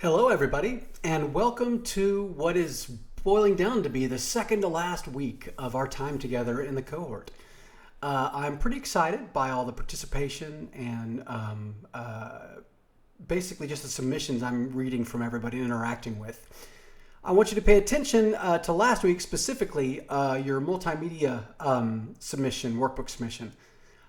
Hello, everybody, and welcome to what is boiling down to be the second to last week of our time together in the cohort. I'm pretty excited by all the participation and basically just the submissions I'm reading from everybody and interacting with. I want you to pay attention to last week, specifically your multimedia submission, workbook submission.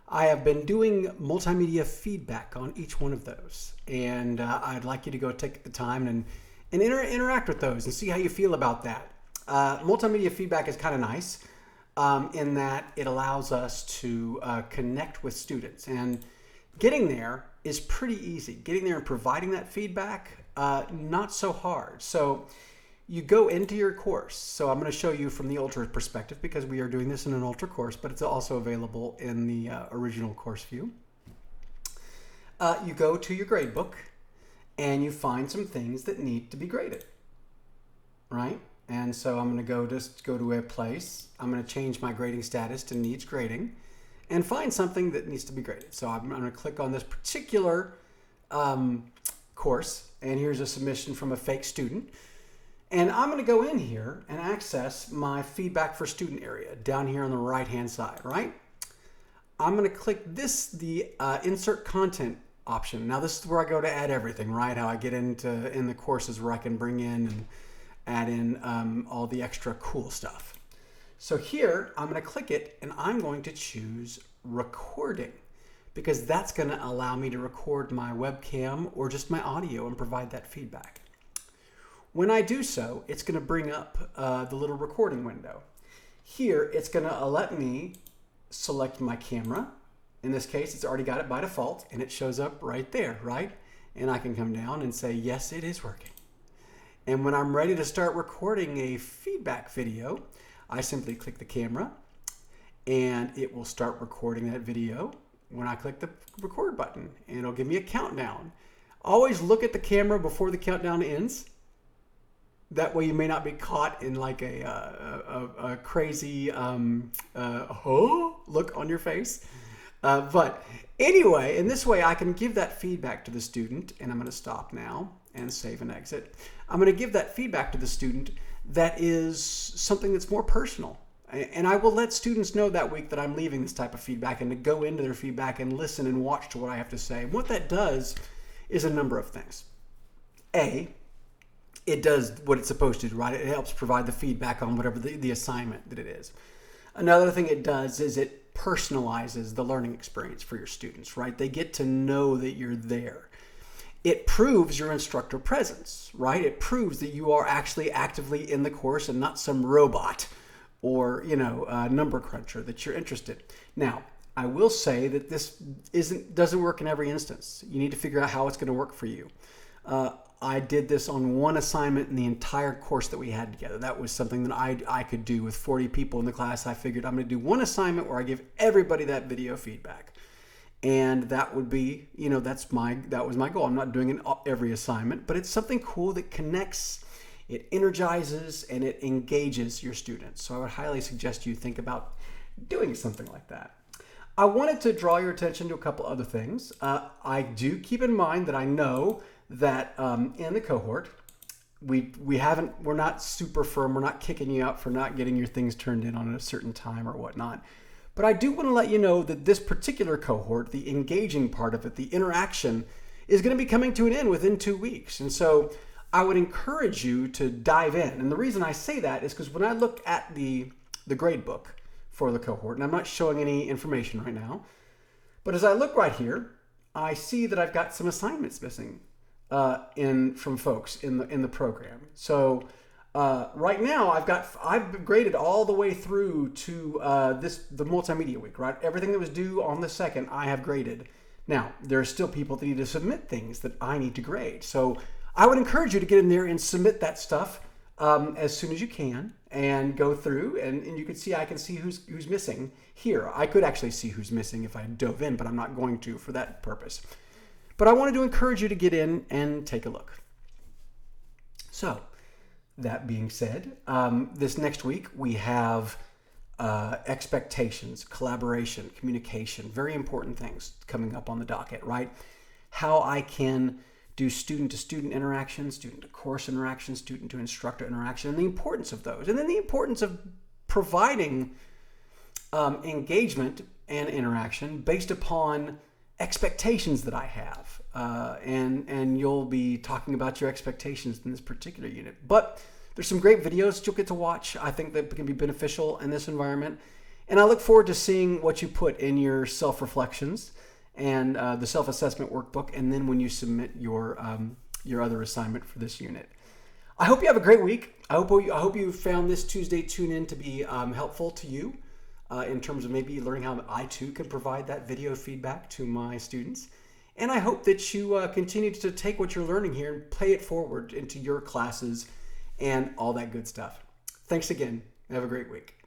I have been doing multimedia feedback on each one of those, and I'd like you to go take the time and interact with those and see how you feel about that. Multimedia feedback is kind of nice in that it allows us to connect with students, and getting there is pretty easy. Getting there and providing that feedback, not so hard. So you go into your course. So I'm going to show you from the Ultra perspective because we are doing this in an Ultra course, but it's also available in the original course view. You go to your gradebook and you find some things that need to be graded, right? And so I'm going to go to a place. I'm going to change my grading status to needs grading and find something that needs to be graded. So I'm going to click on this particular course, and here's a submission from a fake student. And I'm going to go in here and access my feedback for student area down here on the right hand side, right? I'm going to click the insert content option. Now this is where I go to add everything, right? How I get in the courses where I can bring in and add in all the extra cool stuff. So here I'm going to click it and I'm going to choose recording because that's going to allow me to record my webcam or just my audio and provide that feedback. When I do so, it's going to bring up the little recording window. Here, it's going to let me select my camera. In this case, it's already got it by default, and it shows up right there, right? And I can come down and say, yes, it is working. And when I'm ready to start recording a feedback video, I simply click the camera, and it will start recording that video when I click the record button, and it'll give me a countdown. Always look at the camera before the countdown ends. That way you may not be caught in like a crazy look on your face. But anyway, in this way I can give that feedback to the student, and I'm going to stop now and save and exit. I'm going to give that feedback to the student that is something that's more personal. And I will let students know that week that I'm leaving this type of feedback and to go into their feedback and listen and watch to what I have to say. And what that does is a number of things. It does what it's supposed to do, right? It helps provide the feedback on whatever the assignment that it is. Another thing it does is it personalizes the learning experience for your students, right? They get to know that you're there. It proves your instructor presence, right? It proves that you are actually actively in the course and not some robot or, number cruncher, that you're interested. Now, I will say that this doesn't work in every instance. You need to figure out how it's going to work for you. I did this on one assignment in the entire course that we had together. That was something that I could do with 40 people in the class. I figured I'm going to do one assignment where I give everybody that video feedback. And that would be, that was my goal. I'm not doing it every assignment, but it's something cool that connects, it energizes, and it engages your students. So I would highly suggest you think about doing something like that. I wanted to draw your attention to a couple other things. I do keep in mind that I know that in the cohort, we're not super firm. We're not kicking you out for not getting your things turned in on a certain time or whatnot. But I do want to let you know that this particular cohort, the engaging part of it, the interaction, is going to be coming to an end within 2 weeks. And so I would encourage you to dive in. And the reason I say that is because when I look at the grade book for the cohort, and I'm not showing any information right now, but as I look right here, I see that I've got some assignments missing from folks in the program. So right now I've graded all the way through to the multimedia week, right? Everything that was due on the 2nd, I have graded. Now there are still people that need to submit things that I need to grade. So I would encourage you to get in there and submit that stuff as soon as you can and go through, and you can see, I can see who's missing here. I could actually see who's missing if I dove in, but I'm not going to for that purpose. But I wanted to encourage you to get in and take a look. So, that being said, this next week we have expectations, collaboration, communication, very important things coming up on the docket, right? How I can do student-to-student interaction, student-to-course interaction, student-to-instructor interaction, and the importance of those. And then the importance of providing engagement and interaction based upon expectations that I have. And you'll be talking about your expectations in this particular unit. But there's some great videos that you'll get to watch. I think that can be beneficial in this environment. And I look forward to seeing what you put in your self-reflections and the self-assessment workbook, and then when you submit your other assignment for this unit. I hope you have a great week. I hope you found this Tuesday tune-in to be helpful to you in terms of maybe learning how I too can provide that video feedback to my students. And I hope that you continue to take what you're learning here and play it forward into your classes and all that good stuff. Thanks again. Have a great week.